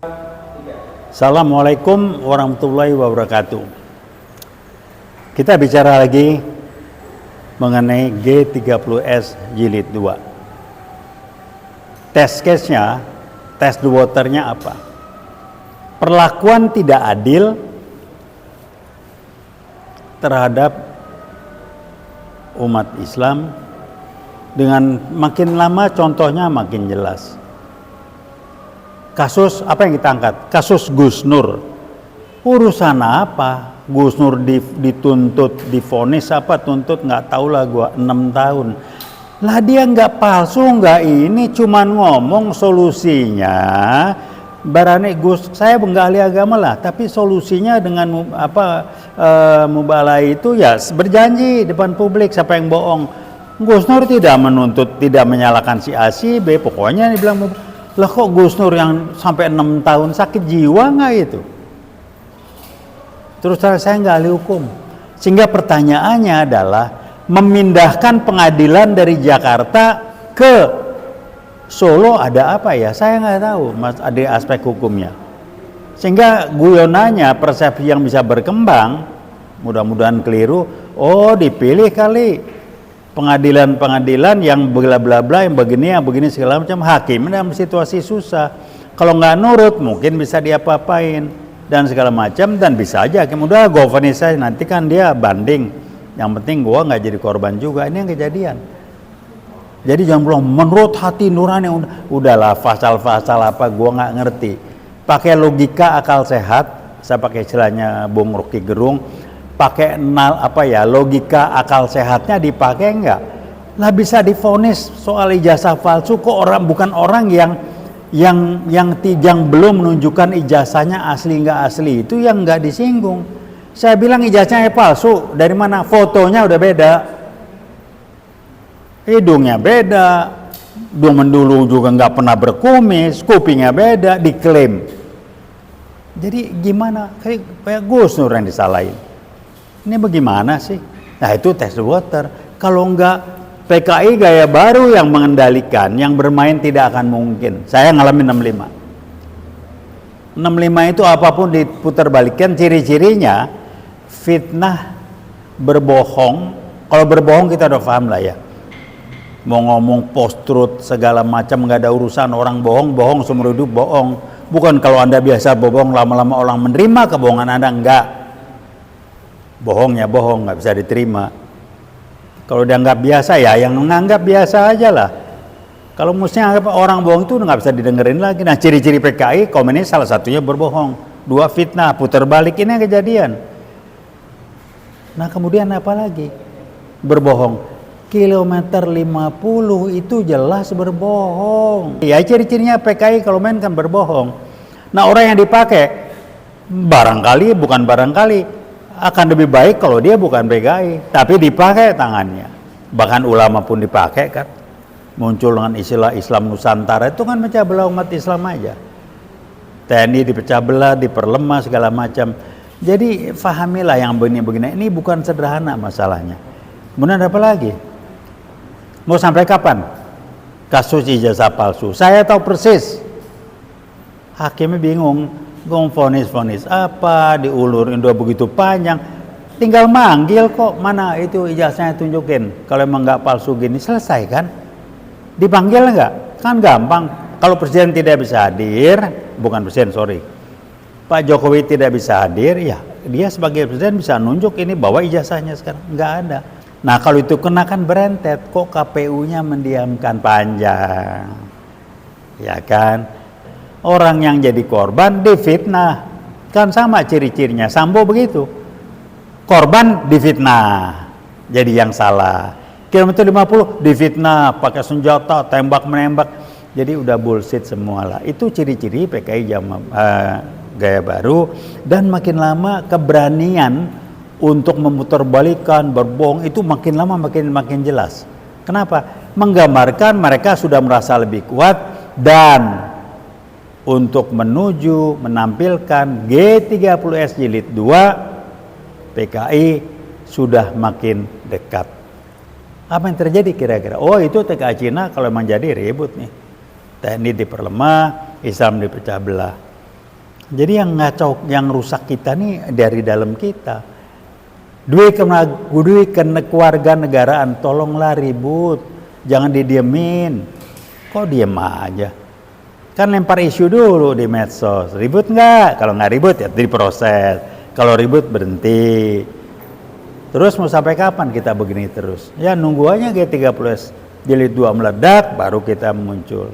Assalamualaikum warahmatullahi wabarakatuh. Kita bicara lagi mengenai G30S Jilid 2. Test case-nya, test the water-nya apa? Perlakuan tidak adil terhadap umat Islam, dengan makin lama contohnya makin jelas. Kasus apa yang kita angkat? Kasus Gus Nur. Urusan apa? Gus Nur dituntut, divonis apa? Tuntut nggak tahu lah gua 6 tahun. Lah dia nggak palsu, nggak ini, cuman ngomong solusinya. Barane Gus, saya nggak ahli agama lah, tapi solusinya dengan mubalai itu ya berjanji depan publik. Siapa yang bohong? Gus Nur tidak menuntut, tidak menyalahkan si A si B, pokoknya dibilang. Lah kok Gus Nur yang sampai 6 tahun sakit jiwa nggak itu? Terus saya nggak ahli hukum, sehingga pertanyaannya adalah memindahkan pengadilan dari Jakarta ke Solo ada apa ya? Saya nggak tahu, Mas, ada aspek hukumnya. Sehingga guyonannya persepsi yang bisa berkembang, mudah-mudahan keliru. Oh, dipilih kali pengadilan-pengadilan yang bla bla bla, yang begini segala macam. Hakim dalam situasi susah, kalau nggak nurut mungkin bisa diapa-apain dan segala macam, dan bisa aja hakim udah go vonis saya, nanti kan dia banding, yang penting gua nggak jadi korban juga. Ini yang kejadian. Jadi jangan bilang menurut hati nurani, udahlah pasal-pasal apa gua nggak ngerti. Pakai logika akal sehat, saya pakai istilahnya Bung Rocky Gerung, pakai logika akal sehatnya dipakai enggak? Lah bisa divonis soal ijazah palsu kok bukan orang yang belum menunjukkan ijazahnya asli nggak asli, itu yang nggak disinggung. Saya bilang ijazahnya palsu, dari mana? Fotonya udah beda, hidungnya beda, dulu juga nggak pernah berkumis, kupingnya beda, diklaim. Jadi gimana? Kayak Gus Nur yang disalahin. Ini bagaimana sih? Nah itu test the water. Kalau enggak, PKI gaya baru yang mengendalikan, yang bermain tidak akan mungkin. Saya ngalamin 65. 65 itu apapun diputar balikan, ciri-cirinya fitnah, berbohong. Kalau berbohong kita udah paham lah ya. Mau ngomong post truth segala macam, nggak ada urusan. Orang bohong seumur hidup bohong. Bukan kalau Anda biasa bohong, lama-lama orang menerima kebohongan Anda, enggak. Bohongnya bohong, nggak bisa diterima. Kalau dianggap biasa ya yang menganggap biasa aja lah. Kalau mestinya orang bohong itu nggak bisa didengerin lagi. Nah ciri-ciri PKI kaum ini salah satunya berbohong, 2 fitnah, putar balik, ini yang kejadian. Nah kemudian apa lagi? Berbohong. Kilometer 50 itu jelas berbohong. Ya ciri-cirinya PKI kalau main kan berbohong. Nah orang yang dipakai bukan barangkali akan lebih baik kalau dia bukan PKI, tapi dipakai tangannya. Bahkan ulama pun dipakai kan. Muncul dengan istilah Islam Nusantara, itu kan pecah belah umat Islam aja. TNI dipecah belah, diperlemah segala macam. Jadi fahamilah yang begini-begini, ini bukan sederhana masalahnya. Kemudian apa lagi? Mau sampai kapan kasus ijazah palsu? Saya tahu persis. Hakimnya bingung. Vonis apa, diulurin udah begitu panjang, tinggal manggil kok, mana itu ijazahnya tunjukin. Kalau emang nggak palsu gini, selesai kan? Dipanggil nggak? Kan gampang. Kalau presiden tidak bisa hadir, bukan presiden, Pak Jokowi tidak bisa hadir, ya dia sebagai presiden bisa nunjuk ini, bawa ijazahnya sekarang. Nggak ada. Nah kalau itu kenakan berentet, kok KPU-nya mendiamkan panjang, ya kan? Orang yang jadi korban difitnah, kan sama ciri-cirinya. Sambo begitu, korban difitnah, jadi yang salah. Kilometer 50 difitnah, pakai senjata, tembak menembak, jadi udah bullshit semua lah. Itu ciri-ciri PKI gaya baru, dan makin lama keberanian untuk memutarbalikkan, berbohong itu makin lama makin jelas. Kenapa? Menggambarkan mereka sudah merasa lebih kuat, dan untuk menampilkan G30S Jilid 2, PKI sudah makin dekat. Apa yang terjadi kira-kira? Oh itu TKI Cina kalau memang jadi ribut nih. TNI diperlemah, Islam dipecah belah. Jadi yang ngacau, yang rusak kita nih dari dalam kita. Duit keluarga negaraan, tolonglah ribut, jangan didiemin. Kok diem aja? Kan lempar isu dulu di medsos. Ribut nggak? Kalau nggak ribut ya diproses. Kalau ribut berhenti. Terus mau sampai kapan kita begini terus? Ya nunggu aja G30S jilid 2 meledak baru kita muncul.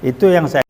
Itu yang saya